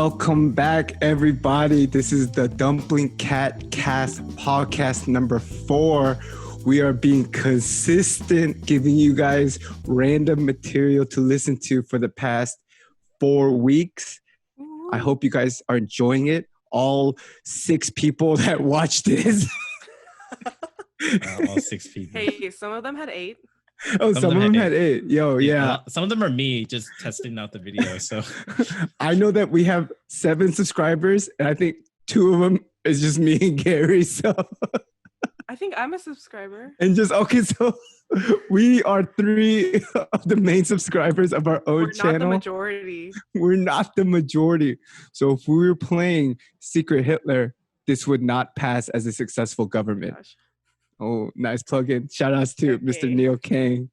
Welcome back, everybody. This is the Dumpling Cat Cast podcast number 4. We are being consistent, giving you guys random material to listen to for the past 4 weeks. I hope you guys are enjoying it. All 6 people that watched this. All 6 people. Hey, some of them had 8. Oh, some of them had 8. Yo, yeah. Some of them are me just testing out the video. So I know that we have 7 subscribers, and I think 2 of them is just me and Gary. So I think I'm a subscriber. And so we are 3 of the main subscribers of our own channel. We're not the majority. We're not the majority. So if we were playing Secret Hitler, this would not pass as a successful government. Gosh. Oh, nice plug-in. Shout outs to Okay. Mr. Neil King.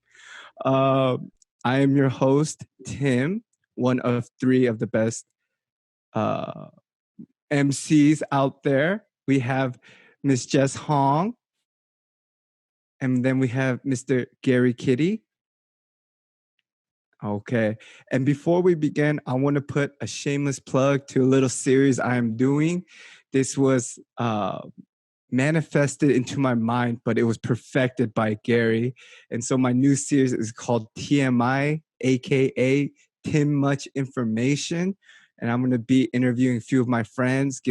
I am your host, Tim, one of 3 of the best MCs out there. We have Miss Jess Hong. And then we have Mr. Gary Kitty. Okay. And before we begin, I want to put a shameless plug to a little series I am doing. This was manifested into my mind, but it was perfected by Gary. And so my new series is called TMI, aka Tim Much Information. And I'm going to be interviewing a few of my friends,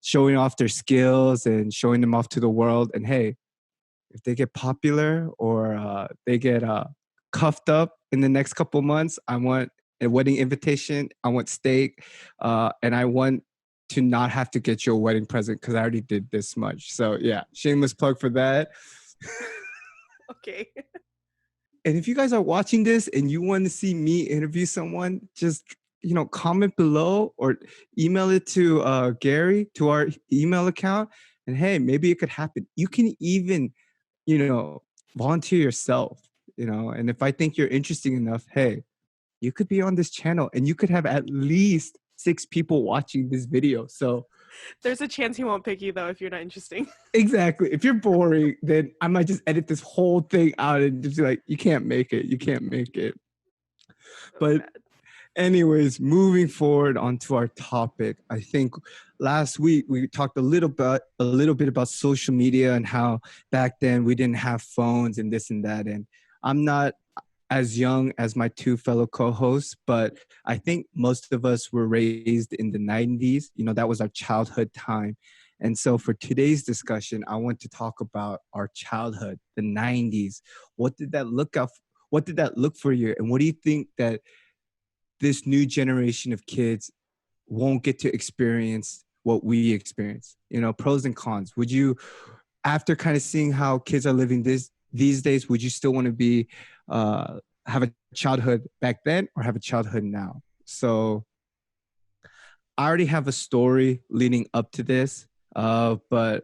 showing off their skills and showing them off to the world. And hey, if they get popular or they get cuffed up in the next couple months, I want a wedding invitation, I want steak, and I want to not have to get you a wedding present because I already did this much. So yeah, shameless plug for that. Okay. And if you guys are watching this and you want to see me interview someone, just comment below or email it to Gary, to our email account. And hey, maybe it could happen. You can even, volunteer yourself, and if I think you're interesting enough, hey, you could be on this channel and you could have at least 6 people watching this video. So There's a chance he won't pick you, though, if you're not interesting. exactly. If you're boring, then I might just edit this whole thing out and just be like, you can't make it. You can't make it. So But bad. anyways, moving forward onto our topic, I think last week we talked a little bit about social media and how back then we didn't have phones and this and that. And I'm not as young as my 2 fellow co-hosts, but I think most of us were raised in the 90s. That was our childhood time. And so for today's discussion, I want to talk about our childhood, the 90s. What did that look for you? And what do you think that this new generation of kids won't get to experience what we experience? Pros and cons. Would you, after kind of seeing how kids are living these days, would you still want to have a childhood back then or have a childhood now? So I already have a story leading up to this, but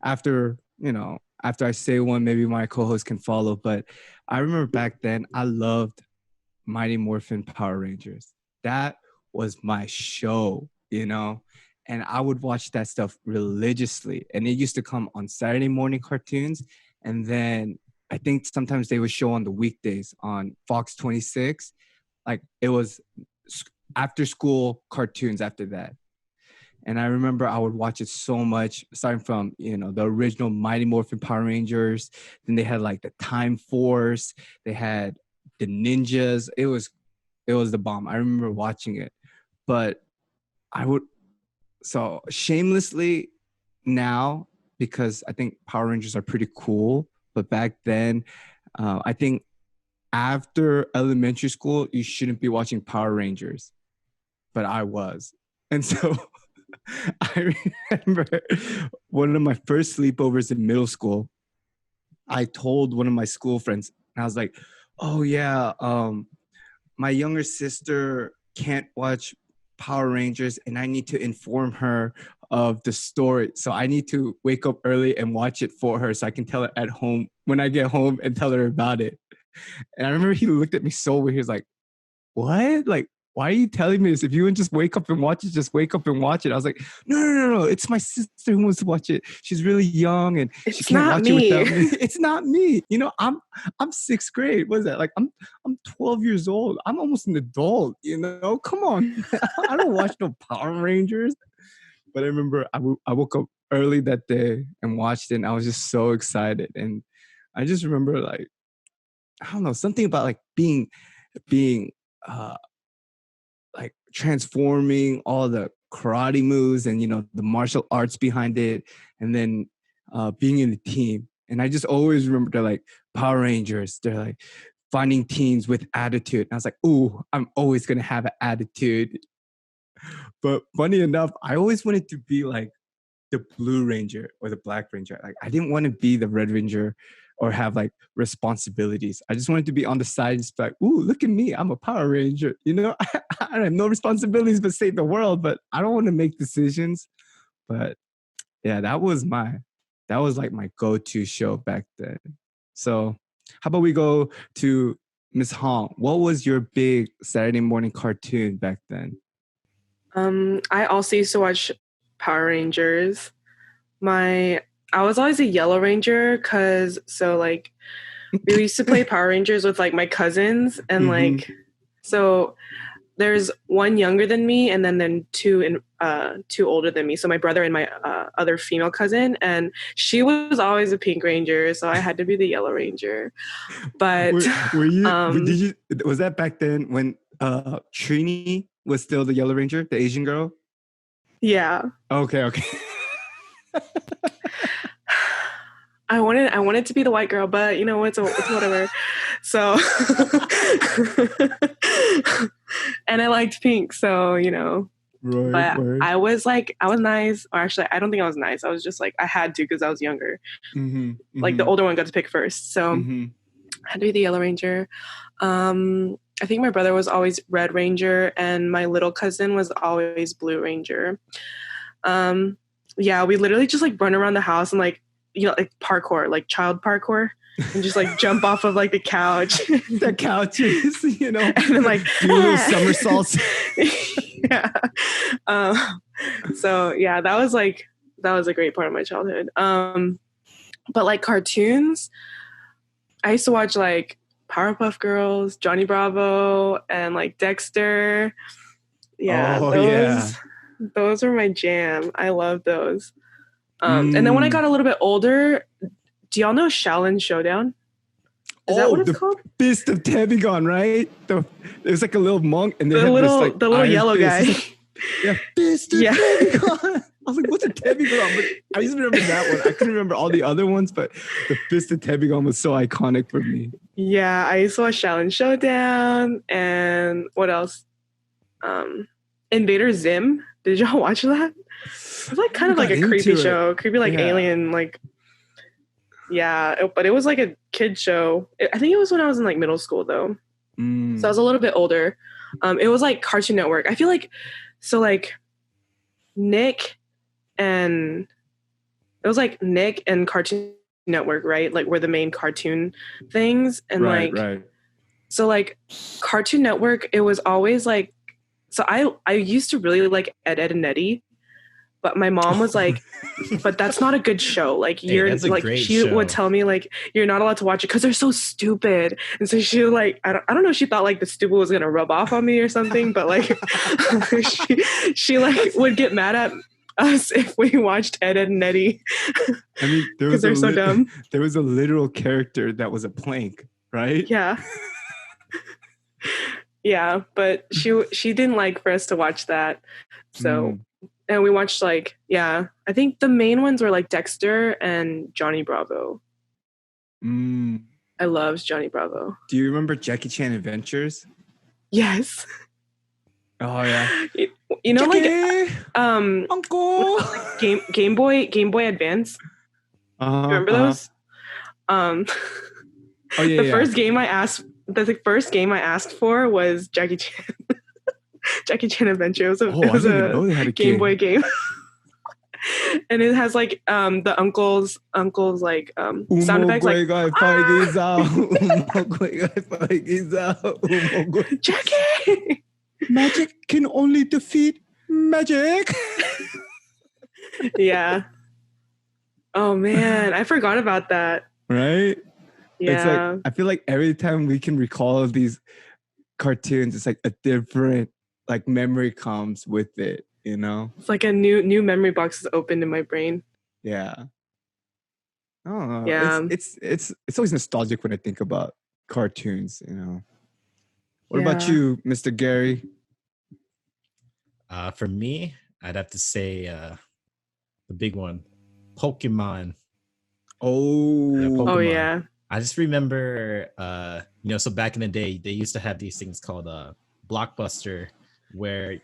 after I say one, maybe my co-host can follow. But I remember back then I loved Mighty Morphin Power Rangers. That was my show, and I would watch that stuff religiously. And it used to come on Saturday morning cartoons, and then I think sometimes they would show on the weekdays on Fox 26. Like it was after school cartoons after that. And I remember I would watch it so much, starting from, the original Mighty Morphin Power Rangers. Then they had like the Time Force. They had the Ninjas. It was the bomb. I remember watching it. But so shamelessly now, because I think Power Rangers are pretty cool. But back then, I think after elementary school, you shouldn't be watching Power Rangers. But I was. And so I remember one of my first sleepovers in middle school, I told one of my school friends, and I was like, oh yeah, my younger sister can't watch Power Rangers and I need to inform her of the story. So I need to wake up early and watch it for her so I can tell her at home when I get home and tell her about it. And I remember he looked at me so weird. He was like, what? Like, why are you telling me this? If you would just wake up and watch it, just wake up and watch it. I was like, no. It's my sister who wants to watch it. She's really young and she It's can't not watch me. it without me. It's not me. You know, I'm sixth grade. What is that? Like I'm 12 years old. I'm almost an adult. You know, come on. I don't watch no Power Rangers. But I remember I woke up early that day and watched it, and I was just so excited. And I just remember, like, I don't know, something about like being like transforming all the karate moves and, you know, the martial arts behind it, and then being in the team. And I just always remember they're like Power Rangers. They're like finding teens with attitude. And I was like, ooh, I'm always gonna have an attitude. But funny enough, I always wanted to be like the Blue Ranger or the Black Ranger. Like I didn't want to be the Red Ranger or have like responsibilities. I just wanted to be on the side and just be like, ooh, look at me. I'm a Power Ranger. You know, I have no responsibilities but save the world, but I don't want to make decisions. But yeah, that was like my go-to show back then. So how about we go to Miss Hong? What was your big Saturday morning cartoon back then? I also used to watch Power Rangers. I was always a Yellow Ranger because we used to play Power Rangers with like my cousins and like so there's one younger than me and then two older than me. So my brother and my other female cousin, and she was always a Pink Ranger, so I had to be the Yellow Ranger. But were you was that back then when Trini was still the Yellow Ranger, the Asian girl? Yeah. Okay. I wanted to be the white girl, but you know, it's whatever. So, and I liked pink, so you know. Right. But I was nice, or actually, I don't think I was nice. I was just like I had to because I was younger. Like the older one got to pick first, so I had to be the Yellow Ranger. I think my brother was always Red Ranger, and my little cousin was always Blue Ranger. Yeah, we literally just like run around the house and like, you know, like parkour, like child parkour, and just like jump off of like the couch. The couches, you know, and then like do little somersaults. Yeah. So yeah, that was a great part of my childhood. But like cartoons, I used to watch like Powerpuff Girls, Johnny Bravo, and like Dexter. Yeah, those were my jam. I love those. And then when I got a little bit older, do y'all know Shaolin Showdown? Is that what it's called? Fist of Tebigon, right? It was like a little monk, and they the had little this, like, the little yellow fist. guy. Yeah, Fist of Tebigon. I was like, what's a Tebigon? But I just remember that one. I couldn't remember all the other ones, but the Fist of Tebigon was so iconic for me. Yeah, I used to watch Shaolin Showdown, and what else? Invader Zim. Did y'all watch that? It was like kind of like a creepy show, creepy like alien, like. Yeah, but it was like a kid show. I think it was when I was in like middle school though, so I was a little bit older. It was like Cartoon Network. I feel like Nick and Cartoon Network, right? Like were the main cartoon things, and right. So like Cartoon Network, it was always like. So I used to really like Ed and Eddy. But my mom was like, but that's not a good show. Like you're like, she would tell me like, you're not allowed to watch it because they're so stupid. And so she like, I don't know. She thought like the stupid was going to rub off on me or something. But like she like would get mad at us if we watched Ed and Eddy. I mean, because they're so dumb. There was a literal character that was a plank, right? Yeah. Yeah. But she didn't like for us to watch that. So. And we watched I think the main ones were like Dexter and Johnny Bravo. I loved Johnny Bravo. Do you remember Jackie Chan Adventures? Yes. Oh yeah. You know, Jackie, like Uncle, like Game Boy Advance. Remember those? Oh yeah. The first game I asked for was Jackie Chan. Jackie Chan Adventure. It was a Game Boy game. And it has like the uncles like sound effects like Jackie. Magic can only defeat magic. Yeah. Oh man, I forgot about that. Right? Yeah. It's like I feel like every time we can recall these cartoons, it's like a different like memory comes with it, you know? It's like a new memory box is opened in my brain. Yeah. Oh, Yeah. it's always nostalgic when I think about cartoons, you know. What about you, Mr. Gary? For me, I'd have to say the big one, Pokemon. Oh, Yeah, Pokemon. Oh yeah. I just remember, so back in the day, they used to have these things called Blockbuster, where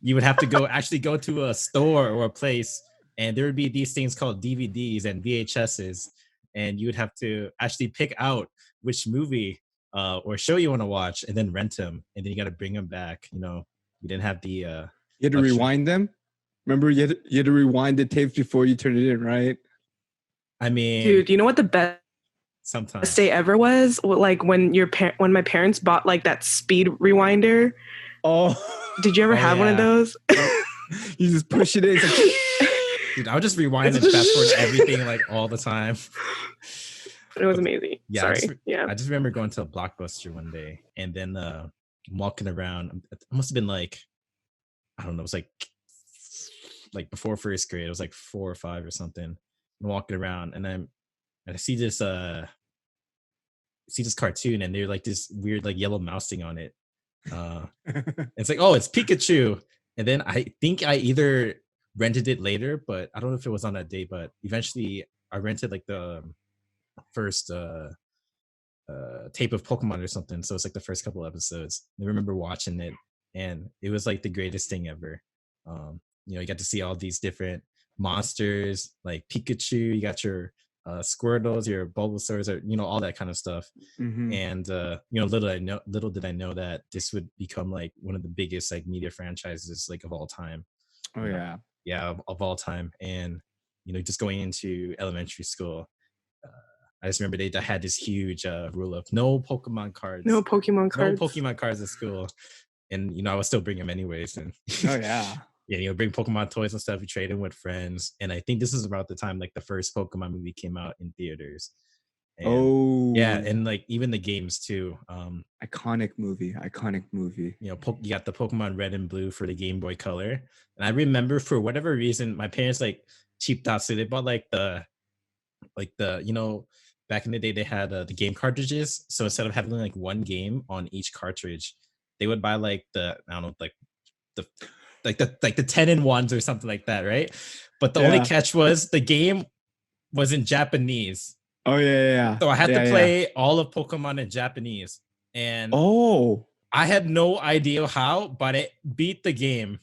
you would have to actually go to a store or a place, and there would be these things called DVDs and VHSs, and you would have to actually pick out which movie or show you want to watch, and then rent them, and then you got to bring them back. You didn't have the. You had to rewind them. Remember, you had to rewind the tapes before you turn it in, right? I mean, dude, you know what the best day ever was? Like when my parents bought like that speed rewinder. Oh, did you ever have one of those? You just push it in. It's like, dude, I would just rewind and fast forward everything like all the time. It was amazing. Yeah, Sorry. I just remember going to a Blockbuster one day, and then walking around. It must have been like, I don't know, it was like before first grade. It was like 4 or 5 or something. I'm walking around, and I see this cartoon, and they're like this weird like yellow mouse thing on it. It's like, oh, it's Pikachu. And then I think I either rented it later, but I don't know if it was on that day, but eventually I rented like the first tape of Pokemon or something. So it's like the first couple episodes. I remember watching it, and it was like the greatest thing ever. You got to see all these different monsters like Pikachu. You got your Squirtles, your Bulbasaurs, or all that kind of stuff. mm-hmm. And little did I know that this would become like one of the biggest like media franchises like of all time. Oh yeah, of all time. And just going into elementary school, I just remember they had this huge rule of no Pokemon cards. No Pokemon cards at school. And I would still bring them anyways. And oh yeah. Yeah, bring Pokemon toys and stuff. We trade them with friends. And I think this is about the time like the first Pokemon movie came out in theaters. And, yeah, and like even the games too. Iconic movie. You got the Pokemon Red and Blue for the Game Boy Color. And I remember for whatever reason, my parents like cheaped out. So they bought like the back in the day they had the game cartridges. So instead of having like one game on each cartridge, they would buy like the 10-in-1s or something like that, right? But the only catch was the game was in Japanese. Oh yeah. So I had to play all of Pokemon in Japanese, and I had no idea how, but it beat the game.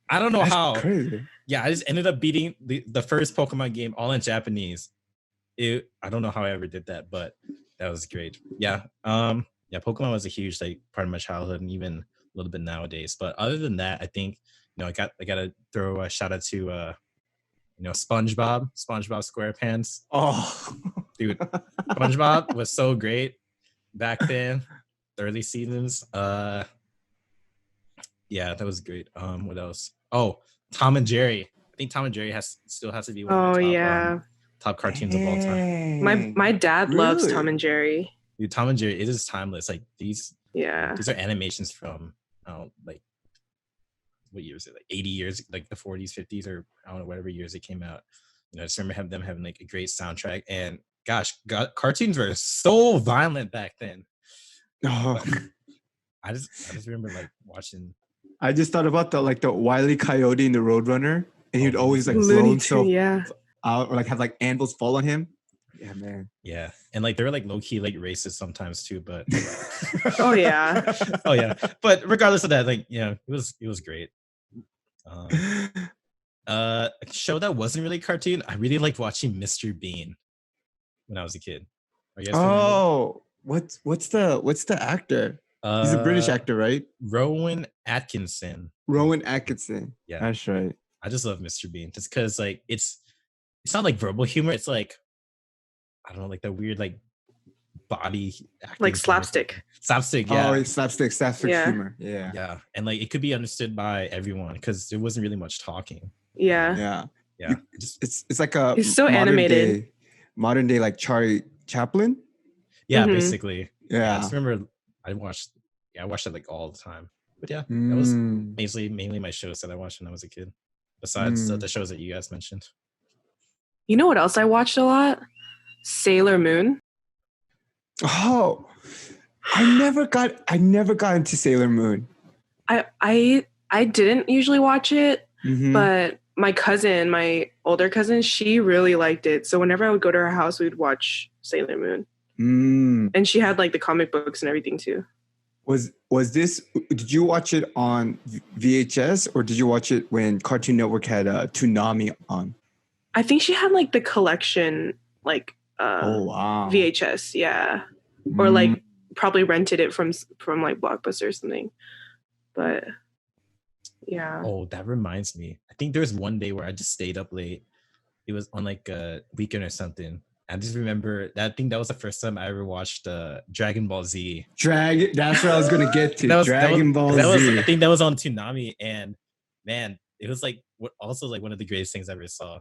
I don't know how. Crazy. Yeah, I just ended up beating the first Pokemon game all in Japanese. I don't know how I ever did that, but that was great. Yeah. Pokemon was a huge like part of my childhood, and even a little bit nowadays. But other than that, I think I gotta throw a shout out to SpongeBob SquarePants. Oh, dude, SpongeBob was so great back then, the early seasons. Yeah, that was great. What else? Oh, Tom and Jerry. I think Tom and Jerry still has to be one of the top cartoons of all time. My dad loves Tom and Jerry. Dude, Tom and Jerry, it is timeless. Like these are animations from like what year is it? Like 80 years, like the 40s, 50s, or I don't know, whatever years it came out. I just remember them having like a great soundtrack. And gosh, cartoons were so violent back then. Oh. I just remember like watching. I just thought about the Wile E. Coyote in the Roadrunner, and he'd always like blow himself out, or like have like anvils fall on him. Yeah, man. Yeah, and like they were like low key like racist sometimes too, but oh yeah. But regardless of that, like it was great. A show that wasn't really a cartoon. I really liked watching Mr. Bean when I was a kid. What's the actor? He's a British actor, right? Rowan Atkinson. Yeah, that's right. I just love Mr. Bean just because like it's not like verbal humor. It's like, I don't know, like that weird like body acting, like slapstick. Slapstick, yeah. Oh, it's slapstick humor. Yeah. Yeah. And like it could be understood by everyone because there wasn't really much talking. Yeah. It's like a it's so animated. Modern day like Charlie Chaplin. Yeah, basically. Yeah. I just remember I watched it like all the time. But yeah, that was mainly my shows that I watched when I was a kid. Besides the shows that you guys mentioned. You know what else I watched a lot? Sailor Moon. Oh, I never got into Sailor Moon. I didn't usually watch it, but my older cousin, she really liked it. So whenever I would go to her house, we'd watch Sailor Moon. And she had like the comic books and everything too. Did you watch it on VHS or did you watch it when Cartoon Network had Toonami on? I think she had like the collection, like VHS, yeah, or like probably rented it from like Blockbuster or something. But yeah. Oh, that reminds me. I think there was one day where I just stayed up late. It was on like a weekend or something. I just remember that. I think that was the first time I ever watched Dragon Ball Z. That's what I was gonna get to. Dragon Ball Z. I think that was on Toonami, and man, it was like also like one of the greatest things I ever saw.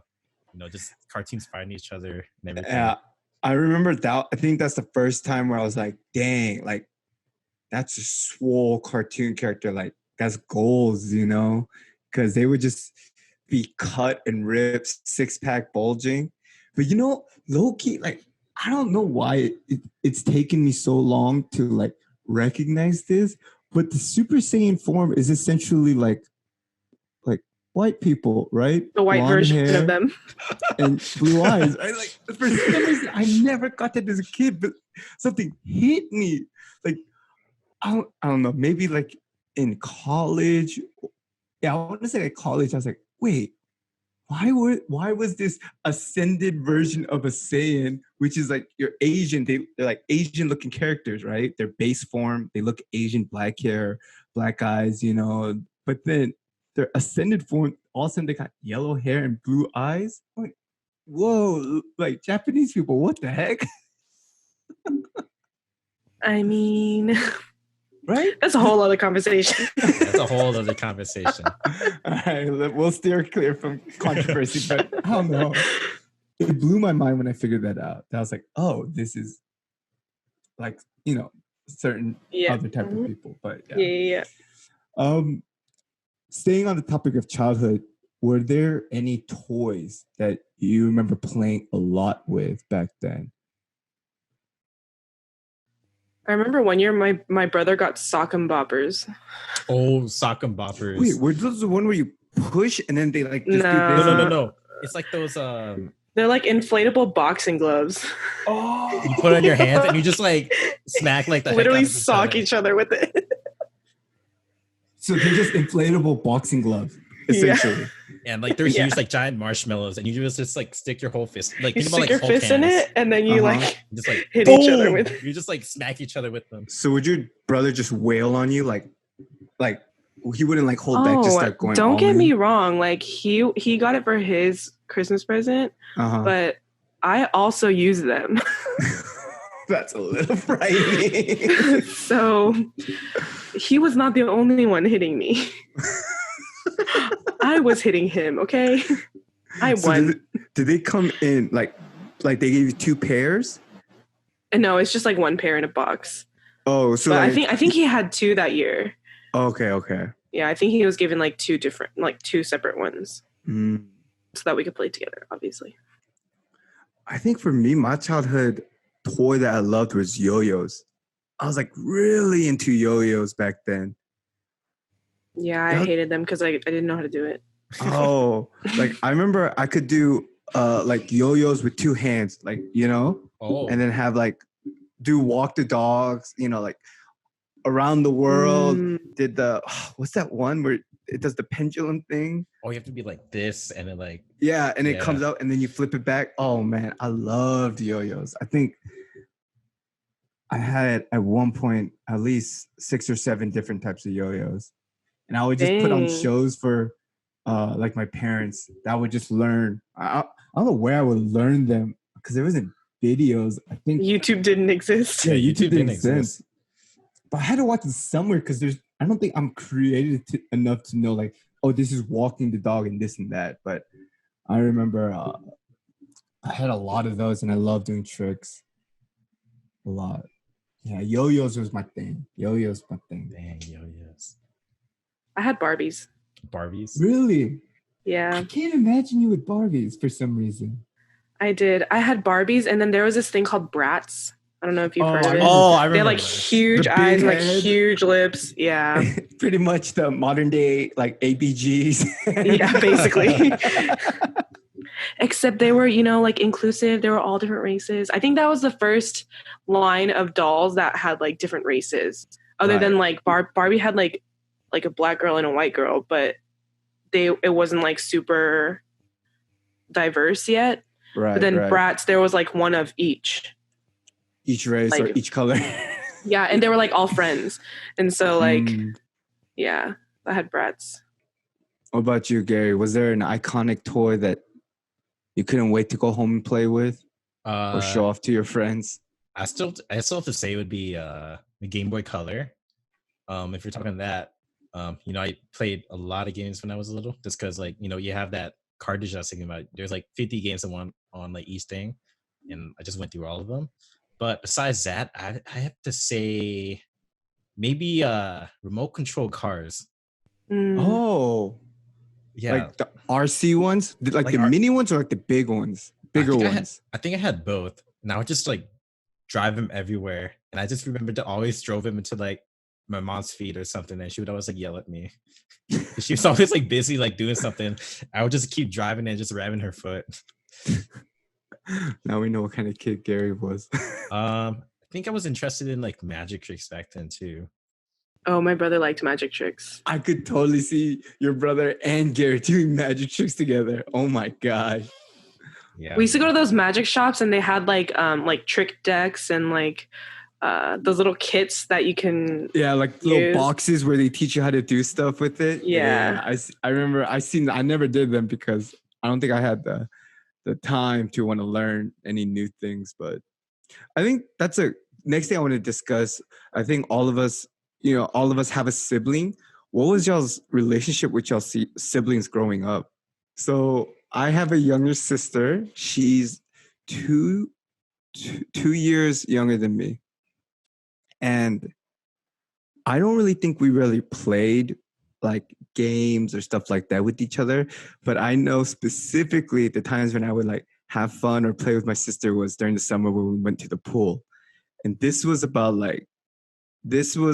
You know, just cartoons fighting each other and everything. Yeah, I remember that. I think that's the first time where I was like, "Dang, like that's a swole cartoon character. Like that's goals, you know?" Because they would just be cut and ripped, 6-pack bulging. But you know, low-key, like, I don't know why it's taken me so long to like recognize this, but the Super Saiyan form is essentially like white people, right? The white Blonde version hair of them. and blue eyes. For some reason, I never got that as a kid, but something hit me. Like, I don't know, maybe like in college. Yeah, I want to say like college. I was like, wait, why was this ascended version of a Saiyan, which is like you're Asian, they're like Asian looking characters, right? Their base form, they look Asian, black hair, black eyes, you know, but then their ascended form, all of a sudden they got yellow hair and blue eyes. I'm like, whoa, like Japanese people, what the heck? I mean, right? That's a whole other conversation. That's a whole other conversation. All right, we'll steer clear from controversy, but I don't know. It blew my mind when I figured that out. I was like, oh, this is like, you know, certain other type of people. But yeah. Staying on the topic of childhood, were there any toys that you remember playing a lot with back then? I remember one year my brother got sock and boppers. Oh, sock and boppers. Wait, were those the one where you push and then they like just do this? No. It's like those they're like inflatable boxing gloves. Oh, you put it on your hands and you just like smack like the literally sock each other with it. So they're just inflatable boxing gloves, essentially. Yeah, and like they're huge, like giant marshmallows, and you just like stick your whole fist, like you think stick about, like, your fist in it, and then you like just like hit each other with. You just like smack each other with them. So would your brother just wail on you, like he wouldn't like hold back, just start going? Don't get me wrong, like he got it for his Christmas present, but I also use them. That's a little frightening. So he was not the only one hitting me. I was hitting him, okay? I won. Did they come in like they gave you 2 pairs? No, it's just like 1 pair in a box. Oh, so like, I think he had 2 that year. Okay. Yeah, I think he was given like 2 separate ones. So that we could play together, obviously. I think for me, my childhood toy that I loved was yo-yos. I was like really into yo-yos back then. Yeah, I hated them because I didn't know how to do it. Oh, like I remember I could do like yo-yos with 2 hands, like, you know, and then have like do walk the dogs, you know, like around the world. Did the what's that one where it does the pendulum thing? Oh, you have to be like this and then like and it comes out and then you flip it back. Oh man, I loved yo-yos. I think I had at one point at least 6 or 7 different types of yo-yos, and I would just put on shows for like my parents that I would just learn. I don't know where I would learn them because it wasn't videos. I think YouTube didn't exist. Yeah, YouTube didn't exist. But I had to watch it somewhere because I don't think I'm creative enough to know like, oh, this is walking the dog and this and that. But I remember I had a lot of those and I love doing tricks. A lot. Yeah, yo-yos was my thing. Yo-yos my thing. Dang, yo-yos. I had Barbies. Barbies? Really? Yeah. I can't imagine you with Barbies for some reason. I did. I had Barbies, and then there was this thing called Bratz. I don't know if you've heard of it. I remember. They had like huge eyes and like huge lips. Yeah. Pretty much the modern day like ABGs. Yeah, basically. Except they were, like inclusive. They were all different races. I think that was the first line of dolls that had like different races. Other than like Barbie had like a black girl and a white girl, but it wasn't like super diverse yet. Right. But then Bratz, there was like one of each race or each color. Yeah, and they were like all friends. And so like yeah, I had Bratz. What about you, Gary? Was there an iconic toy that you couldn't wait to go home and play with or show off to your friends? I still have to say it would be the Game Boy Color. If you're talking that, I played a lot of games when I was little, just because like you have that cartridge I was thinking about. There's like 50 games on like each thing, and I just went through all of them. But besides that, I have to say maybe remote control cars. Oh, yeah, like the RC ones, like the mini ones or like the big ones, bigger ones. I think I had both, and I would just like drive him everywhere. And I just remember to always drove him into like my mom's feet or something, and she would always like yell at me. She was always like busy like doing something. I would just keep driving and just ramming her foot. Now we know what kind of kid Gary was. I think I was interested in like magic tricks back then too. Oh, my brother liked magic tricks. I could totally see your brother and Gary doing magic tricks together. Oh my god. Yeah. We used to go to those magic shops and they had like trick decks and like those little kits that you can like use. Little boxes where they teach you how to do stuff with it. Yeah. I remember I never did them because I don't think I had the time to want to learn any new things. But I think that's a next thing I want to discuss. I think all of us have a sibling. What was y'all's relationship with y'all siblings growing up? So I have a younger sister. She's two years younger than me. And I don't really think we really played like games or stuff like that with each other. But I know specifically the times when I would like have fun or play with my sister was during the summer when we went to the pool. And this was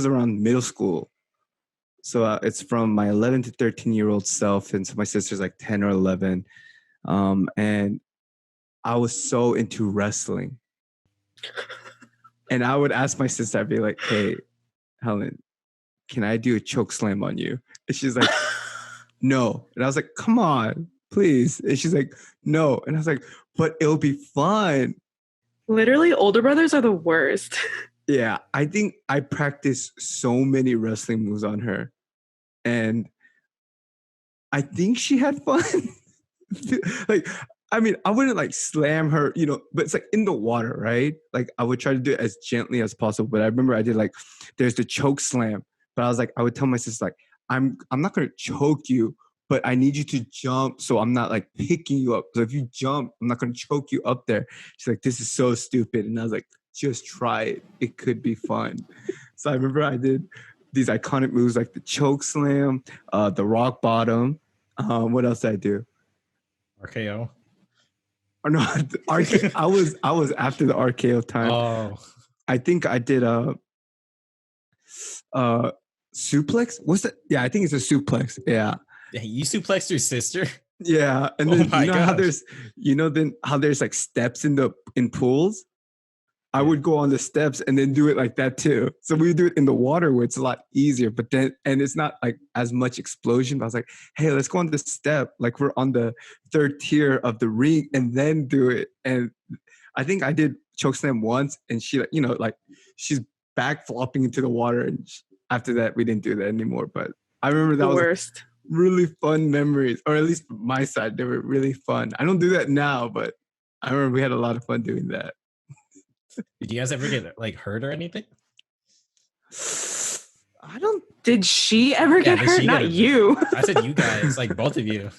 around middle school. So it's from my 11 to 13-year-old self. And so my sister's like 10 or 11. And I was so into wrestling. And I would ask my sister, I'd be like, hey, Helen, can I do a choke slam on you? And she's like, no. And I was like, come on, please. And she's like, no. And I was like, but it'll be fun. Literally, older brothers are the worst. Yeah, I think I practiced so many wrestling moves on her. And I think she had fun. Like, I mean, I wouldn't like slam her, but it's like in the water, right? Like I would try to do it as gently as possible. But I remember I did like, there's the choke slam. But I was like, I would tell my sister like, I'm not going to choke you, but I need you to jump so I'm not like picking you up. So if you jump, I'm not going to choke you up there. She's like, this is so stupid. And I was like, just try it. It could be fun. So I remember I did these iconic moves like the choke slam, the rock bottom. What else did I do? RKO. Oh no, I was after the RKO time. Oh, I think I did a suplex. What's that? Yeah, I think it's a suplex. Yeah. You suplexed your sister? Yeah, and then how there's like steps in pools. I would go on the steps and then do it like that too. So we would do it in the water where it's a lot easier, but then, and it's not like as much explosion. But I was like, hey, let's go on the step. Like we're on the third tier of the ring and then do it. And I think I did chokeslam once and she like, she's back flopping into the water. And after that, we didn't do that anymore. But I remember that was worst. Really fun memories, or at least my side, they were really fun. I don't do that now, but I remember we had a lot of fun doing that. Did you guys ever get like hurt or anything? I don't. Did she ever get hurt? Not you. I said you guys, like both of you.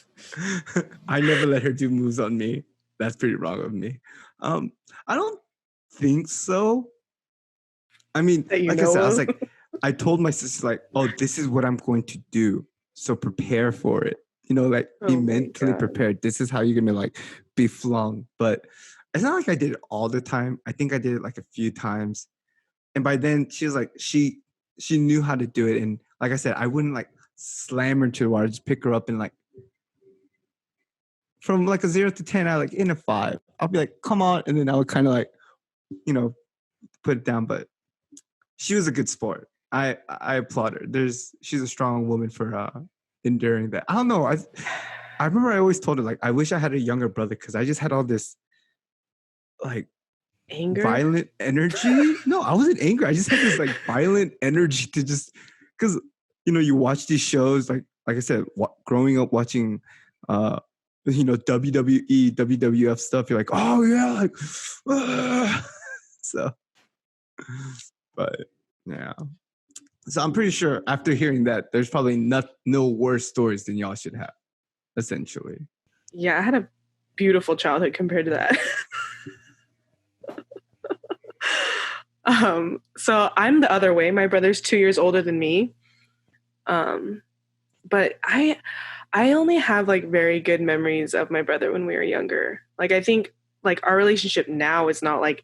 I never let her do moves on me. That's pretty wrong of me. I don't think so. I mean, like I said, I was like, I told my sister, like, oh, this is what I'm going to do. So prepare for it. You know, like be mentally prepared. This is how you're gonna like be flung. But it's not like I did it all the time. I think I did it like a few times. And by then she was like, she knew how to do it. And like I said, I wouldn't like slam her to the water, just pick her up and like from like a 0 to 10, I like in a 5. I'll be like, come on. And then I would kind of like, you know, put it down. But she was a good sport. I applaud her. She's a strong woman for enduring that. I don't know. I remember I always told her like I wish I had a younger brother because I just had all this like anger, violent energy. No, I wasn't angry. I just had this like violent energy to just because you know you watch these shows like I said, growing up watching you know WWE, WWF stuff. You're like, oh yeah, like so. But yeah. So I'm pretty sure after hearing that, there's probably no worse stories than y'all should have, essentially. Yeah, I had a beautiful childhood compared to that. So I'm the other way. My brother's 2 years older than me. But I only have like very good memories of my brother when we were younger. Like I think like our relationship now is not like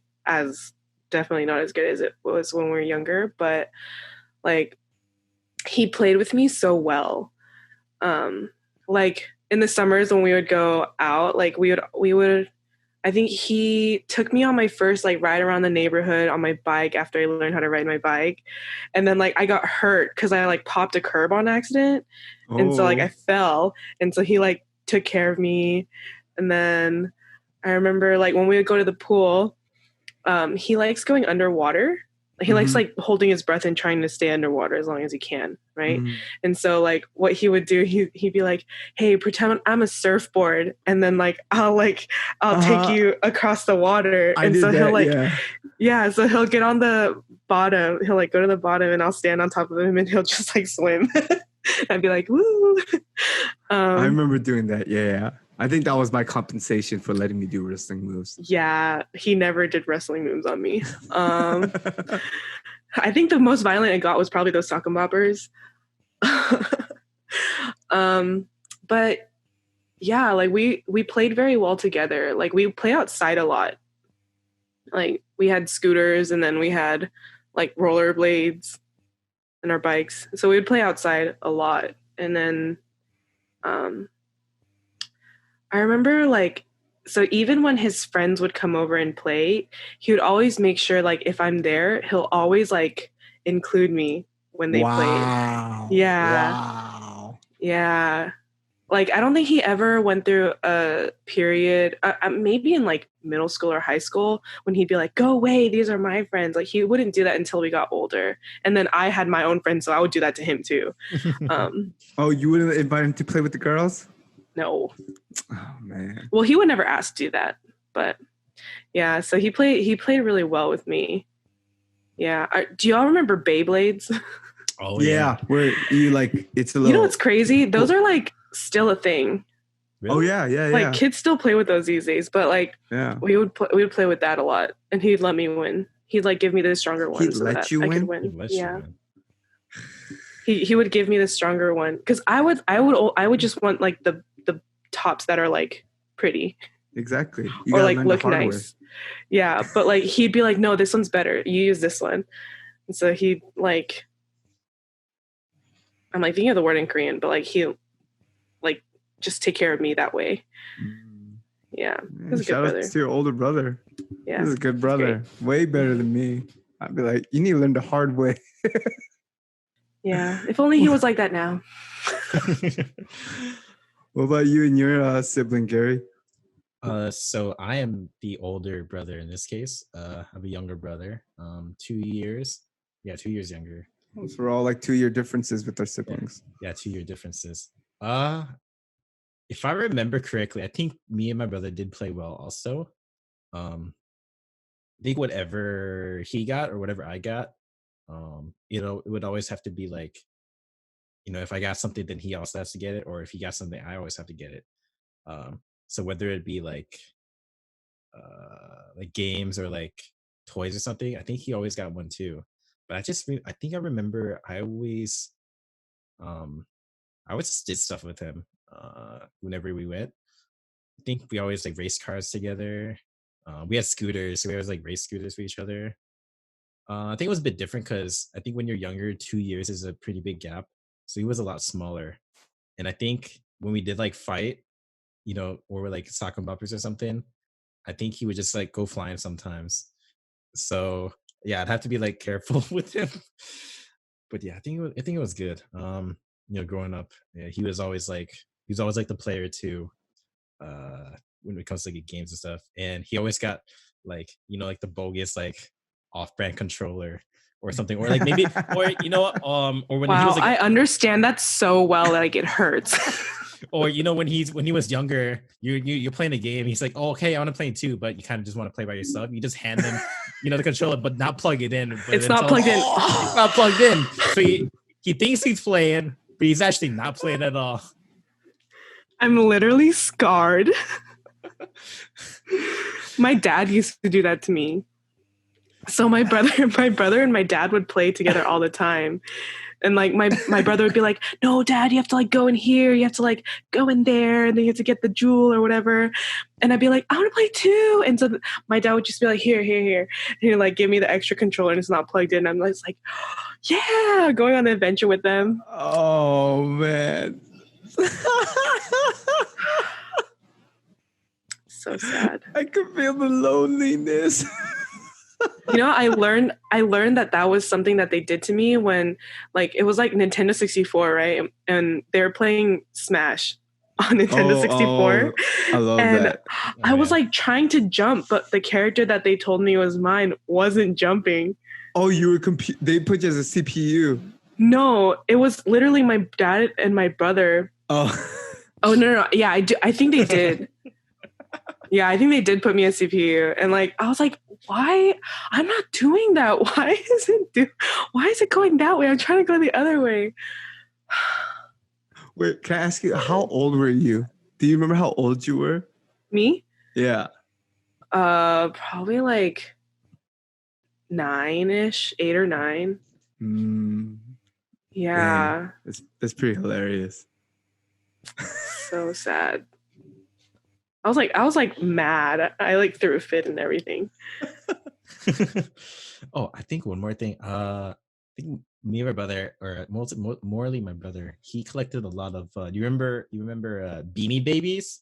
definitely not as good as it was when we were younger, but like he played with me so well. Like in the summers when we would go out, like we would I think he took me on my first like ride around the neighborhood on my bike after I learned how to ride my bike. And then like I got hurt because I like popped a curb on accident. Oh. And so like I fell. And so he like took care of me. And then I remember like when we would go to the pool, he likes going underwater. He likes like holding his breath and trying to stay underwater as long as he can, right? And so like what he would do, he'd be like, "Hey, pretend I'm a surfboard, and then like I'll take you across the water." And so he'll like, yeah, so he'll get on the bottom. He'll like go to the bottom, and I'll stand on top of him, and he'll just like swim. I'd be like, "Woo!" I remember doing that. Yeah. I think that was my compensation for letting me do wrestling moves. Yeah, he never did wrestling moves on me. I think the most violent I got was probably those sock and boppers. But yeah, like we played very well together. Like we play outside a lot. Like we had scooters and then we had like rollerblades and our bikes. So we would play outside a lot. And then I remember like, so even when his friends would come over and play, he would always make sure like if I'm there, he'll always like include me when they played. Yeah. Wow. Yeah. Like, I don't think he ever went through a period, maybe in like middle school or high school, when he'd be like, "Go away, these are my friends." Like, he wouldn't do that until we got older. And then I had my own friends, so I would do that to him too. Oh, you wouldn't invite him to play with the girls? No. Oh, man. Well, he would never ask to do that. But yeah, so he played really well with me. Yeah. Do y'all remember Beyblades? Oh, yeah. Where you like, it's a little. You know what's crazy? Those are like still a thing. Really? Oh yeah. Like kids still play with those these days, but like we would play with that a lot, and he'd let me win. He'd like give me the stronger one so that I could win. Yeah. He would give me the stronger one because I would just want like the tops that are like pretty. Exactly. Or like look nice. Yeah, but like he'd be like, "No, this one's better. You use this one." And so he'd like, I'm like thinking of the word in Korean, but like he like just take care of me that way. Yeah. Shout out to your older brother. Yeah. He's a good brother. Way better than me. I'd be like, you need to learn the hard way. Yeah. If only he was like that now. What about you and your sibling, Gary? So I am the older brother in this case. I have a younger brother, 2 years. Yeah, 2 years younger. So we're all like 2-year differences with our siblings. Yeah, 2-year differences. If I remember correctly, I think me and my brother did play well also. I think whatever he got or whatever I got, it would always have to be like, if I got something, then he also has to get it, or if he got something, I always have to get it. So whether it be like games or like toys or something, I think he always got one too. But I think I remember um I always just did stuff with him whenever we went. I think we always like race cars together. We had scooters, so we always like race scooters with each other. I think it was a bit different because I think when you're younger, 2 years is a pretty big gap. So he was a lot smaller. And I think when we did like fight, or we're like sock and bumpers or something, I think he would just like go flying sometimes. So yeah, I'd have to be like careful with him. But yeah, I think it was good. Growing up, yeah, he was always like the player too. When it comes to like games and stuff, and he always got like like the bogus like off-brand controller or something, or like maybe or or when he was like, I understand that so well, like it hurts. or when he was younger, you're playing a game, he's like, oh, okay, I want to play too, but you kind of just want to play by yourself. You just hand him the controller, but not plug it in. But it's not plugged in. It's not plugged in. So he thinks he's playing, but he's actually not playing at all. I'm literally scarred. My dad used to do that to me. So my brother and my dad would play together all the time. And like my brother would be like, no, Dad, you have to like go in here. You have to like go in there, and then you have to get the jewel or whatever. And I'd be like, I want to play too. And so my dad would just be like, here. And he'd like give me the extra controller, and it's not plugged in. I'm like, yeah, going on an adventure with them. Oh man. So sad. I could feel the loneliness. I learned that was something that they did to me when like it was like Nintendo 64, right? And they were playing Smash on Nintendo 64. I love that. I was like trying to jump, but the character that they told me was mine wasn't jumping. Oh, you were they put you as a CPU. No, it was literally my dad and my brother. Oh. Oh no. Yeah, I think they did. Yeah, I think they did put me as CPU, and like I was like, why? I'm not doing that. Why is it going that way? I'm trying to go the other way. Wait, can I ask you, how old were you? Do you remember how old you were? Me? Yeah. Probably like 9-ish, 8 or 9. Yeah. Dang. That's pretty hilarious. So sad. I was like mad. I like threw a fit and everything. Oh, I think one more thing. I think me and my brother, or morely my brother, he collected a lot of. You remember Beanie Babies?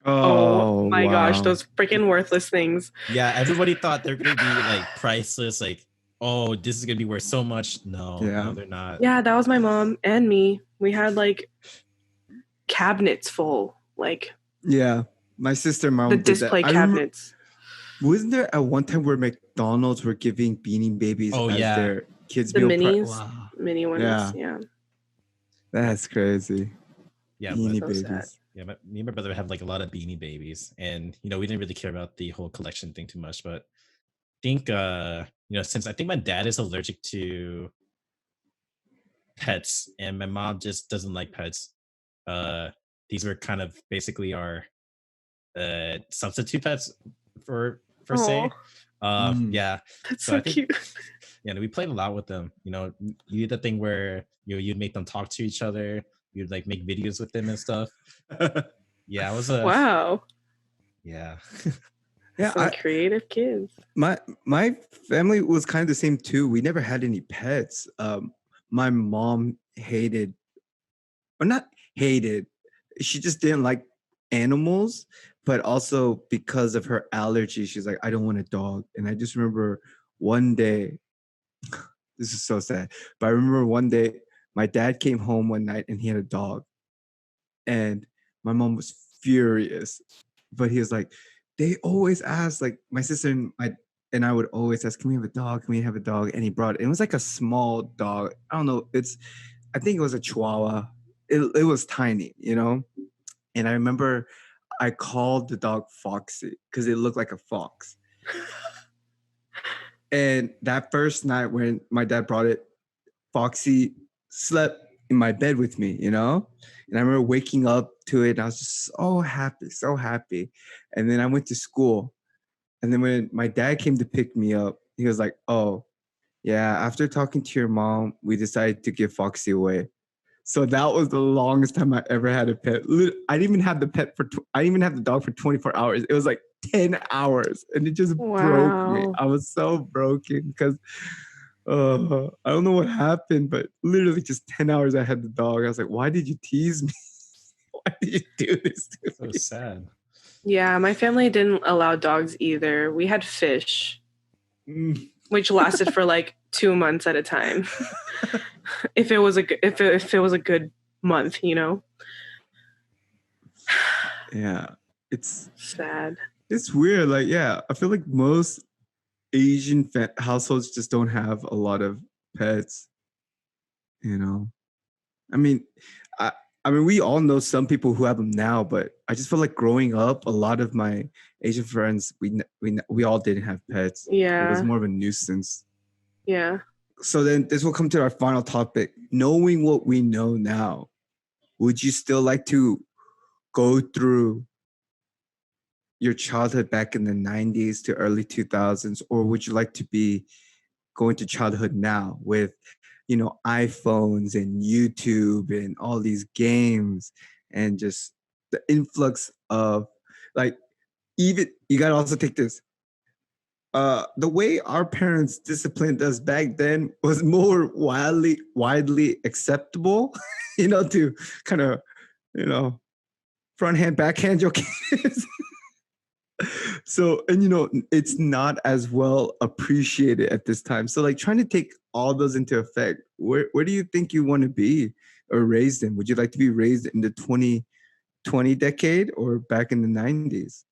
Oh my gosh, those freaking worthless things. Yeah, everybody thought they're gonna be like priceless. Like, oh, this is gonna be worth so much. No, they're not. Yeah, that was my mom and me. We had like cabinets full, like. Yeah. My sister and mom the did display that. cabinets. Wasn't there at one time where McDonald's were giving Beanie Babies as their kids' the meal minis, wow. mini ones? Yeah. That's crazy. Yeah, Beanie Babies. Sad. Yeah, me and my brother have like a lot of Beanie Babies, and we didn't really care about the whole collection thing too much. But I think since I think my dad is allergic to pets, and my mom just doesn't like pets. These were kind of basically our substitute pets for se. Yeah, that's so cute. Yeah, we played a lot with them. You did the thing where you'd make them talk to each other. You'd like make videos with them and stuff. Yeah, it was a wow. Yeah. Yeah, some creative kids. My family was kind of the same too. We never had any pets. My mom not hated. She just didn't like animals, but also because of her allergy, she's like, I don't want a dog. And I just remember one day, this is so sad, but I remember one day my dad came home one night and he had a dog. And my mom was furious, but he was like, they always ask, like my sister and I would always ask, can we have a dog? Can we have a dog? And he brought it. It was like a small dog. I don't know. I think it was a Chihuahua. It was tiny, And I remember I called the dog Foxy because it looked like a fox. And that first night when my dad brought it, Foxy slept in my bed with me, you know? And I remember waking up to it and I was just so happy, so happy. And then I went to school. And then when my dad came to pick me up, he was like, oh, yeah, after talking to your mom, we decided to give Foxy away. So that was the longest time I ever had a pet. I didn't even have the pet I didn't even have the dog for 24 hours. It was like 10 hours and it just broke me. I was so broken because I don't know what happened, but literally just 10 hours I had the dog. I was like, why did you tease me? Why did you do this to me? So sad. Yeah, my family didn't allow dogs either. We had fish, which lasted for like 2 months at a time. if it was a good month, you know. Yeah, it's sad. It's weird. Like, yeah, I feel like most Asian households just don't have a lot of pets. You know, I mean, I mean, we all know some people who have them now, but I just feel like growing up, a lot of my Asian friends, we all didn't have pets. Yeah, it was more of a nuisance. Yeah. So then this will come to our final topic. Knowing what we know now, would you still like to go through your childhood back in the 90s to early 2000s, or would you like to be going to childhood now with, you know, iPhones and YouTube and all these games and just the influx of, like, even you gotta also take this. The way our parents disciplined us back then was more widely acceptable, you know, to kind of, you know, front hand, backhand your kids. So, and you know, it's not as well appreciated at this time. So, like, trying to take all those into effect, where do you think you want to be or raised in? Would you like to be raised in the 2020 decade or back in the 90s?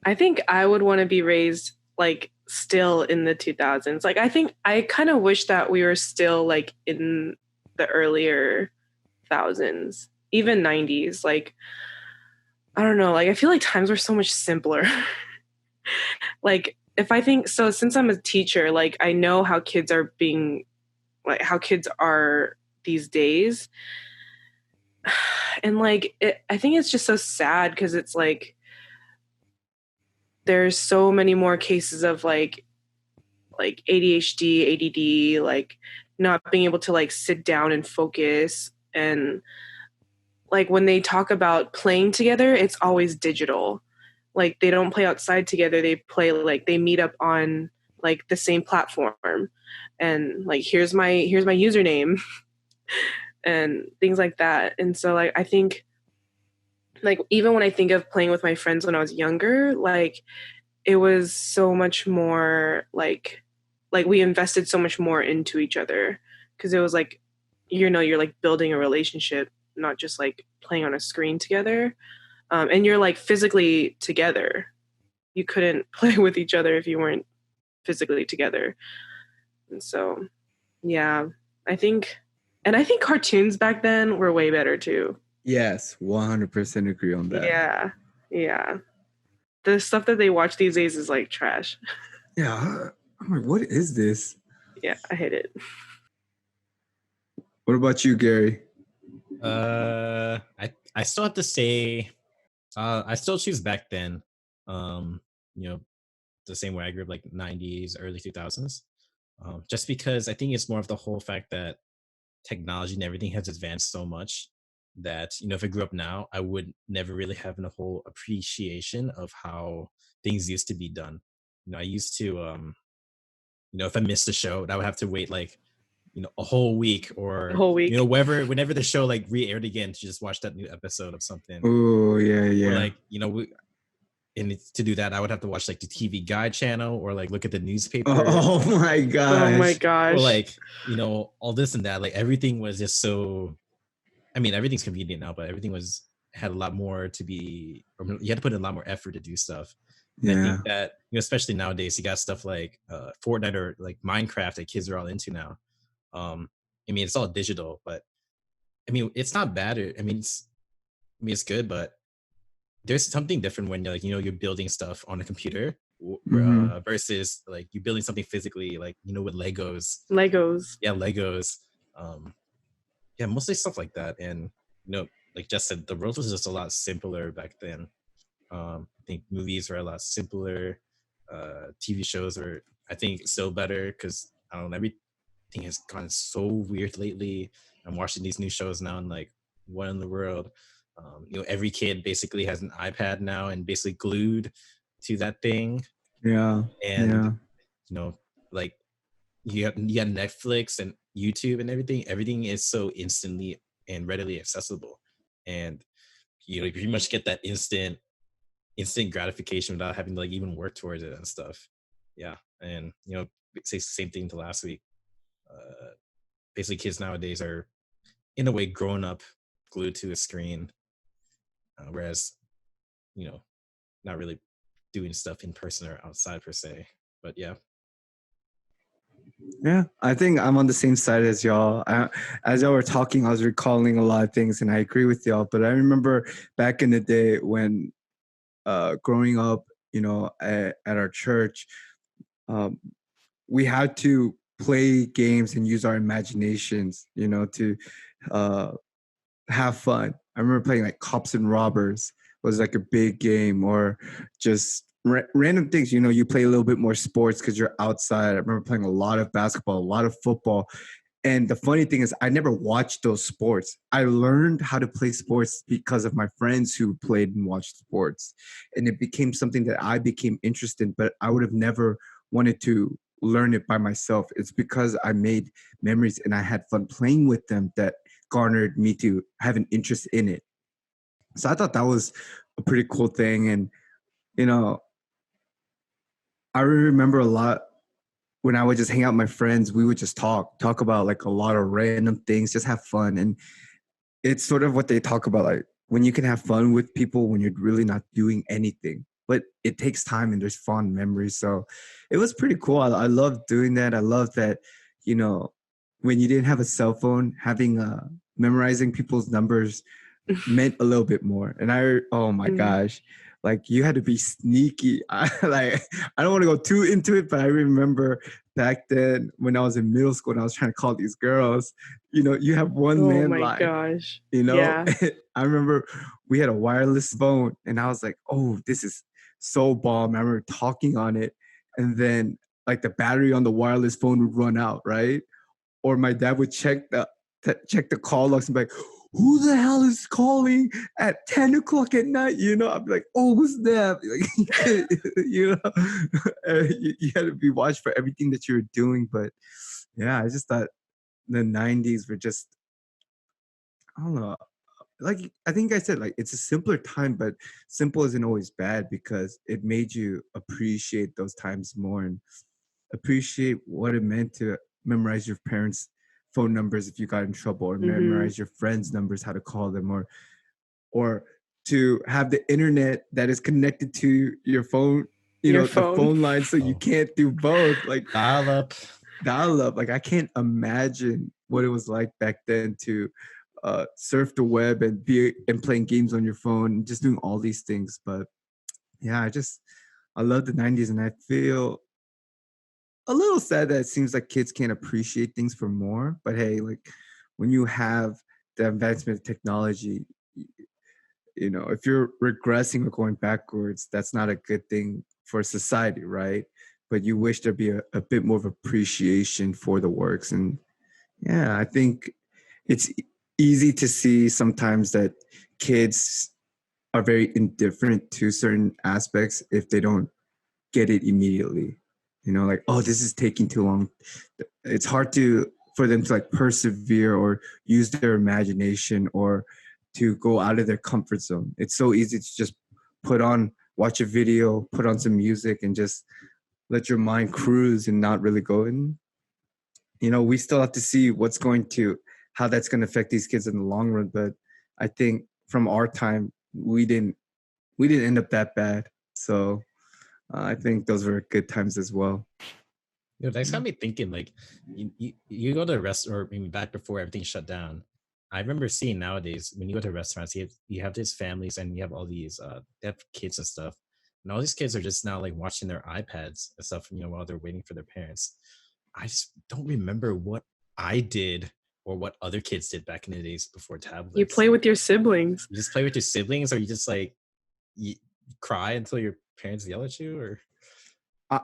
I think I would want to be raised like still in the 2000s. Like, I think I kind of wish that we were still like in the earlier thousands, even 90s. Like, I don't know, like I feel like times were so much simpler. Like, if I think so, since I'm a teacher, like I know how kids are being, like how kids are these days. And like, I think it's just so sad because it's like, there's so many more cases of like ADHD, ADD, like not being able to like sit down and focus. And like when they talk about playing together, it's always digital. Like they don't play outside together. They play, like they meet up on like the same platform and like here's my username and things like that. And so like I think like even when I think of playing with my friends when I was younger, like it was so much more like we invested so much more into each other because it was like, you know, you're like building a relationship, not just like playing on a screen together. And you're like physically together. You couldn't play with each other if you weren't physically together. And so, yeah, I think cartoons back then were way better too. Yes, 100% agree on that. Yeah, yeah. The stuff that they watch these days is like trash. Yeah, I'm like, what is this? Yeah, I hate it. What about you, Gary? I still have to say, I still choose back then. You know, the same way I grew up, like 90s, early 2000s. Just because I think it's more of the whole fact that technology and everything has advanced so much that, you know, if I grew up now, I would never really have a whole appreciation of how things used to be done. You know, I used to, you know, if I missed a show, I would have to wait like, you know, a whole week or you know, whenever the show like re-aired again to just watch that new episode of something. Oh yeah. Or like, you know, and to do that, I would have to watch like the TV Guide channel or like look at the newspaper. Oh my gosh. Or like, you know, all this and that. Like everything was just so. I mean, everything's convenient now, but everything had a lot more to be. Or you had to put in a lot more effort to do stuff. And I think that, you know, especially nowadays, you got stuff like Fortnite or like Minecraft that kids are all into now. I mean, it's all digital, but I mean, it's not bad. I mean, it's good, but there's something different when you're like, you know, you're building stuff on a computer versus like you building something physically, like with Legos. Yeah, Legos. Yeah, mostly stuff like that. And like Jess said, the world was just a lot simpler back then. I think movies were a lot simpler. TV shows were, I think, still better because I don't know, everything has gone so weird lately. I'm watching these new shows now and like, what in the world? Every kid basically has an iPad now and basically glued to that thing. Yeah. And like you have Netflix and YouTube and everything is so instantly and readily accessible, and you pretty much get that instant gratification without having to like even work towards it and stuff. Yeah. And say the same thing to last week. Basically kids nowadays are in a way grown up glued to a screen, whereas not really doing stuff in person or outside per se. But yeah, I think I'm on the same side as y'all. As y'all were talking, I was recalling a lot of things, and I agree with y'all. But I remember back in the day when growing up, at our church, we had to play games and use our imaginations, to have fun. I remember playing like Cops and Robbers was like a big game, or just random things. You play a little bit more sports because you're outside. I remember playing a lot of basketball, a lot of football. And the funny thing is, I never watched those sports. I learned how to play sports because of my friends who played and watched sports. And it became something that I became interested in, but I would have never wanted to learn it by myself. It's because I made memories and I had fun playing with them that garnered me to have an interest in it. So I thought that was a pretty cool thing. And, I remember a lot when I would just hang out with my friends, we would just talk about like a lot of random things, just have fun. And it's sort of what they talk about, like when you can have fun with people when you're really not doing anything, but it takes time and there's fond memories. So it was pretty cool. I loved doing that. I love that, when you didn't have a cell phone, having memorizing people's numbers meant a little bit more. And oh my gosh, like you had to be sneaky. I don't want to go too into it, but I remember back then when I was in middle school and I was trying to call these girls, you have one landline. Oh my gosh. Yeah. I remember we had a wireless phone and I was like, oh, this is so bomb. I remember talking on it, and then like the battery on the wireless phone would run out, right? Or my dad would check the call logs and be like, who the hell is calling at 10 o'clock at night? I'd be like, oh, who's that? You had to be watched for everything that you were doing. But yeah, I just thought the 90s were just, I don't know. Like, I think I said, like, it's a simpler time, but simple isn't always bad because it made you appreciate those times more and appreciate what it meant to memorize your parents' phone numbers if you got in trouble, or memorize your friends' numbers, how to call them, or to have the internet that is connected to your phone, the phone line, so you can't do both. Like dial up. Like I can't imagine what it was like back then to surf the web and playing games on your phone and just doing all these things. But yeah, I love the 90s, and I feel a little sad that it seems like kids can't appreciate things for more. But hey, like when you have the advancement of technology, if you're regressing or going backwards, that's not a good thing for society, right? But you wish there'd be a bit more of appreciation for the works. And yeah, I think it's easy to see sometimes that kids are very indifferent to certain aspects if they don't get it immediately. Like, oh, this is taking too long. It's hard for them to like persevere or use their imagination or to go out of their comfort zone. It's so easy to just watch a video, put on some music, and just let your mind cruise and not really go in. We still have to see how that's going to affect these kids in the long run. But I think from our time, we didn't end up that bad. So I think those were good times as well. That's got me thinking, like, you go to a restaurant, or maybe back before everything shut down. I remember seeing nowadays when you go to restaurants, you have these families and you have all these they have kids and stuff. And all these kids are just now like watching their iPads and stuff, while they're waiting for their parents. I just don't remember what I did or what other kids did back in the days before tablets. You play with your siblings. You just play with your siblings, or you just like you cry until your parents yell at you, or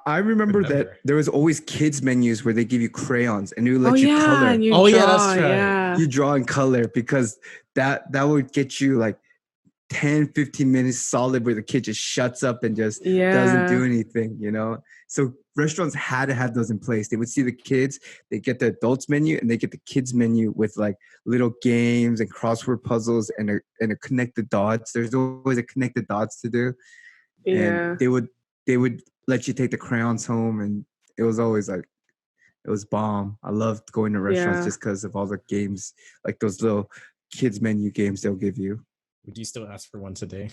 I remember that there was always kids menus where they give you crayons and it would let you color. And you draw, that's right. Yeah. You draw in color because that would get you like 10, 15 minutes solid where the kid just shuts up and just doesn't do anything, So restaurants had to have those in place. They would see the kids, they get the adults menu and they get the kids menu with like little games and crossword puzzles and a connect the dots. There's always a connect the dots to do. Yeah. And they would let you take the crayons home, and it was always like, it was bomb. I loved going to restaurants just because of all the games, like those little kids menu games they'll give you. Would you still ask for one today?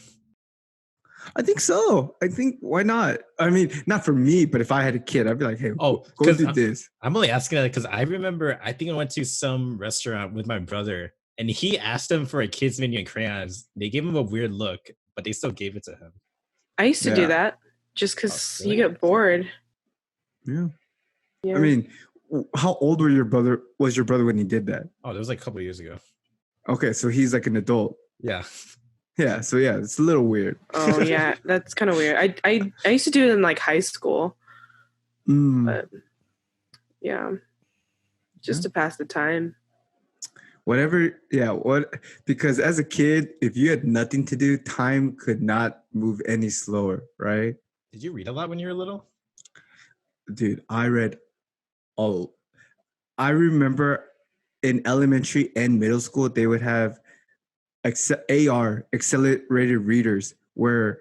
I think so. I think, why not? I mean, not for me, but if I had a kid, I'd be like, hey, go do this. I'm only asking that because I remember, I think I went to some restaurant with my brother and he asked him for a kids menu and crayons. They gave him a weird look, but they still gave it to him. I used to do that just because you get bored. Yeah. I mean, how old was your brother when he did that? Oh, that was like a couple of years ago. Okay, so he's like an adult. Yeah. Yeah, so it's a little weird. Oh yeah, that's kind of weird. I used to do it in like high school. But yeah. Just to pass the time. Whatever, because as a kid, if you had nothing to do, time could not move any slower, right? Did you read a lot when you were little? Dude, I read I remember in elementary and middle school, they would have AR, accelerated readers, where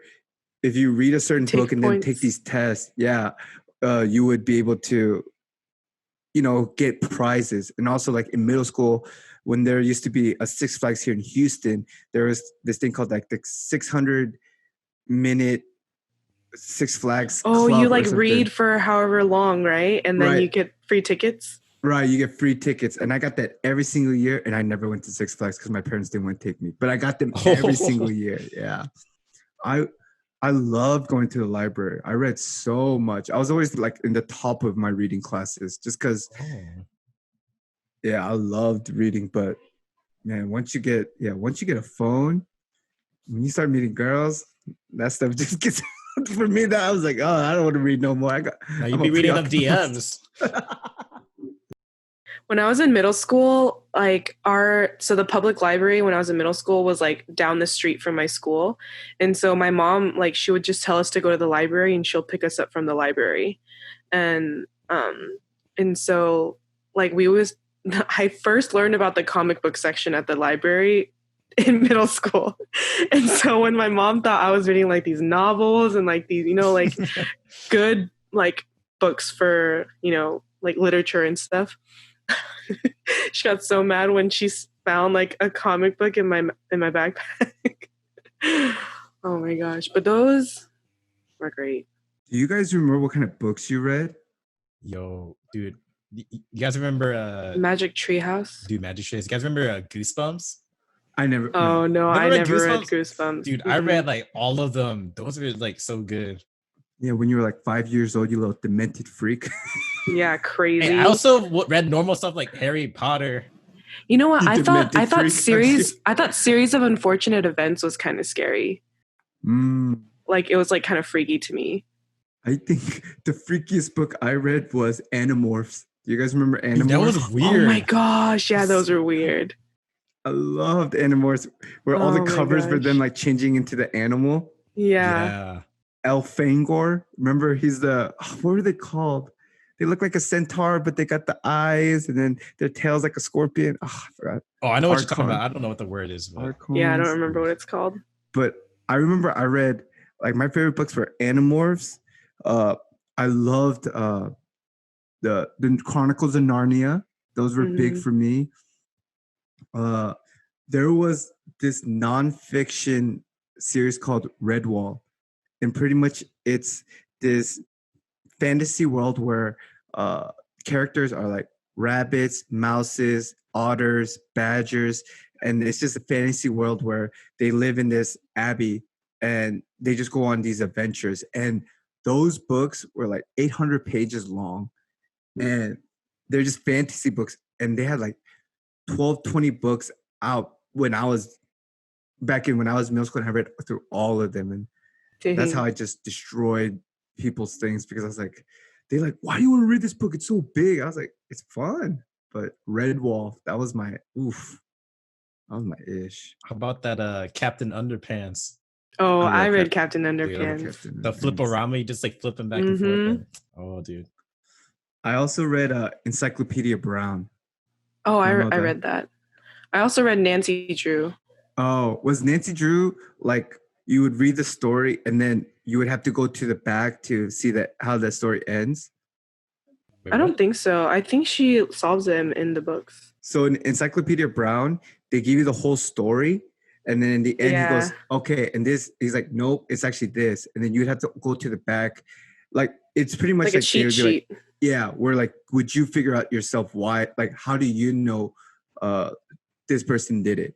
if you read a certain book and then take these tests, you would be able to, get prizes. And also like in middle school, when there used to be a Six Flags here in Houston, there was this thing called like the 600-minute Six Flags Club. You like or read for however long, right? And then you get free tickets. Right, you get free tickets. And I got that every single year, and I never went to Six Flags because my parents didn't want to take me. But I got them every single year. Yeah. I loved going to the library. I read so much. I was always like in the top of my reading classes just because I loved reading. But man, once you get a phone, when you start meeting girls, that stuff just gets for me. That I was like, I don't want to read no more. You'd be reading them DMs. When I was in middle school, the public library when I was in middle school was like down the street from my school. And so my mom, she would just tell us to go to the library and she'll pick us up from the library. And so I first learned about the comic book section at the library in middle school. And so when my mom thought I was reading like these novels and like these, good like books for, like literature and stuff, she got so mad when she found like a comic book in my backpack. Oh my gosh. But those were great. Do you guys remember what kind of books you read? Yo, dude. You guys remember Magic Treehouse? Dude, Magic Treehouse. You guys remember Goosebumps? I never read Goosebumps. Dude, I read like all of them. Those were like so good. Yeah, when you were like 5 years old, you little demented freak. Yeah, crazy. Hey, I also read normal stuff like Harry Potter. You know what? I thought Series of Unfortunate Events was kind of scary. Like it was like kind of freaky to me. I think the freakiest book I read was Animorphs. Do you guys remember Animorphs? Dude, that was weird. Oh my gosh, yeah, those are weird. I loved Animorphs, where all the covers were them like changing into the animal. Yeah. Elfangor. Remember, he's what were they called? They look like a centaur, but they got the eyes, and then their tail's like a scorpion. Oh, I forgot. Oh, I know what you're talking about. I don't know what the word is. But... Yeah, I don't remember what it's called. But I remember I read, like, my favorite books were Animorphs. I loved the Chronicles of Narnia. Those were big for me. There was this nonfiction series called Redwall. And pretty much it's this fantasy world where characters are like rabbits, mouses, otters, badgers. And it's just a fantasy world where they live in this abbey and they just go on these adventures. And those books were like 800 pages long, and they're just fantasy books. And they had like 12, 20 books out when I was middle school, and I read through all of them. And that's how I just destroyed people's things, because I was like, they're like, why do you want to read this book? It's so big. I was like, it's fun. But Redwall, that was my ish. How about that Captain Underpants? Oh, I read Captain Underpants. The flip-orama, you just like flip them back and forth. Oh, dude. I also read Encyclopedia Brown. Oh, I read that. I also read Nancy Drew. Oh, was Nancy Drew like you would read the story and then you would have to go to the back to see how the story ends? I don't think so. I think she solves them in the books. So in Encyclopedia Brown, they give you the whole story, and then in the end he goes, okay, and this, he's like, nope, it's actually this. And then you'd have to go to the back. Like, it's pretty much like a cheat sheet. Like, yeah, where like, would you figure out yourself why, like, how do you know this person did it?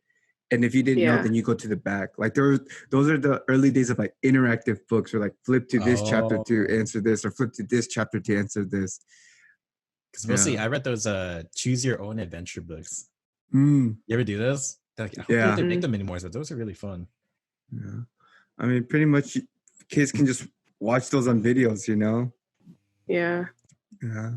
And if you didn't know, then you go to the back. Like those are the early days of like interactive books, where like flip to this chapter to answer this, or flip to this chapter to answer this. Because mostly I read those choose your own adventure books. You ever do those? Like, I hope they make them anymore, but those are really fun. Yeah. I mean, pretty much kids can just watch those on videos, you know? Yeah. Yeah.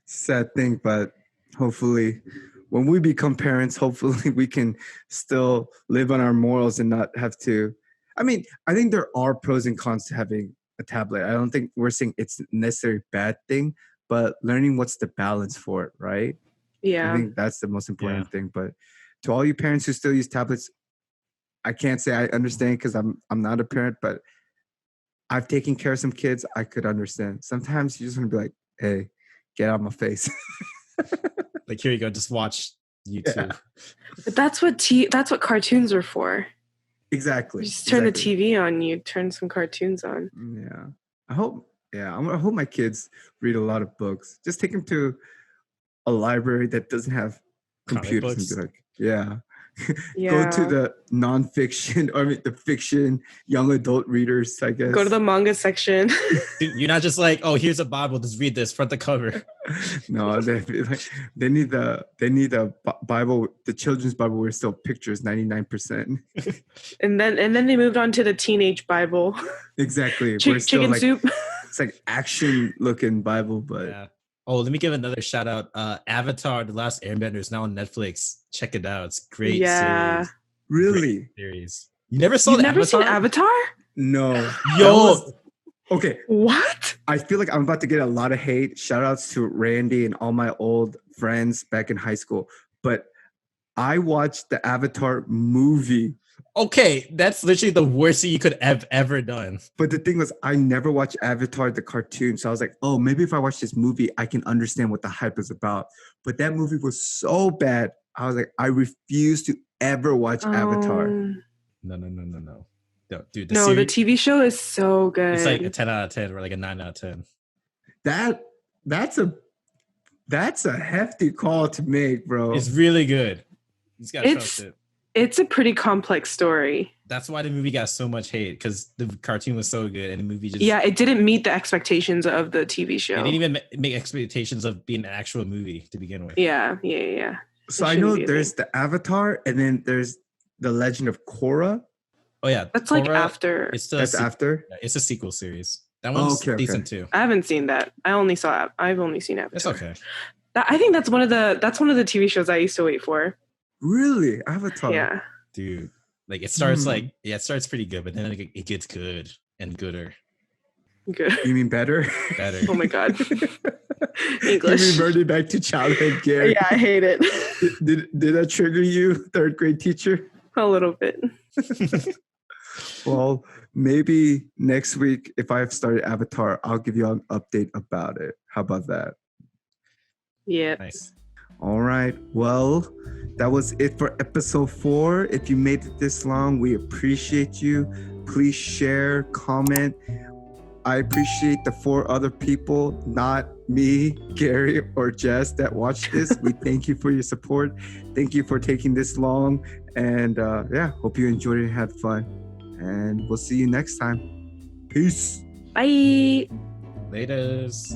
Sad thing, but hopefully when we become parents, hopefully we can still live on our morals and not have to. I mean, I think there are pros and cons to having a tablet. I don't think we're saying it's necessarily a bad thing, but learning what's the balance for it, right? Yeah. I think that's the most important thing. But to all you parents who still use tablets, I can't say I understand, because I'm not a parent, but I've taken care of some kids. I could understand. Sometimes you just want to be like, hey, get out of my face. Like, here you go, just watch YouTube. Yeah. But that's what cartoons are for. Exactly. You just turn the TV on, you turn some cartoons on. Yeah. I hope my kids read a lot of books. Just take them to a library that doesn't have computers and be like, go to the nonfiction, the fiction, young adult readers, I guess. Go to the manga section. Dude, you're not just like, oh, here's a Bible, just read this front to cover. No, they need the Bible, the children's Bible, where it's still pictures 99%. and then they moved on to the teenage Bible. Exactly. Chicken soup. It's like action looking Bible, but yeah. Oh, let me give another shout out. Avatar: The Last Airbender is now on Netflix. Check it out. It's great series. Really? Great series. You never saw seen Avatar? No. Yo. Okay. What? I feel like I'm about to get a lot of hate. Shout outs to Randy and all my old friends back in high school. But I watched the Avatar movie. Okay, that's literally the worst thing you could have ever done. But the thing was, I never watched Avatar, the cartoon. So I was like, oh, maybe if I watch this movie, I can understand what the hype is about. But that movie was so bad. I was like, I refuse to ever watch Avatar. No. Dude, the TV show is so good. It's like a 10 out of 10 or like a 9 out of 10. That's a hefty call to make, bro. It's really good. You just gotta trust it. It's a pretty complex story. That's why the movie got so much hate, because the cartoon was so good and the movie just... Yeah, it didn't meet the expectations of the TV show. It didn't even make expectations of being an actual movie to begin with. Yeah. So I know there's the Avatar, and then there's the Legend of Korra. Oh yeah, that's Korra, like after. That's after. Yeah, it's a sequel series. That one's decent too. I haven't seen that. I've only seen Avatar. It's okay. I think that's one of the TV shows I used to wait for. Really, Avatar? Yeah, dude. Like it starts it starts pretty good, but then it gets good and gooder. Good. You mean better? Better. Oh my god. English. You reverted back to childhood, Gary. Yeah, I hate it. Did that trigger you, third grade teacher? A little bit. Well, maybe next week, if I've started Avatar, I'll give you an update about it. How about that? Yeah. Nice. All right. Well, that was it for episode 4. If you made it this long, we appreciate you. Please share, comment. I appreciate the 4 other people, not me, Gary, or Jess, that watched this. We thank you for your support. Thank you for taking this long. And hope you enjoyed it and had fun. And we'll see you next time. Peace. Bye. Laters.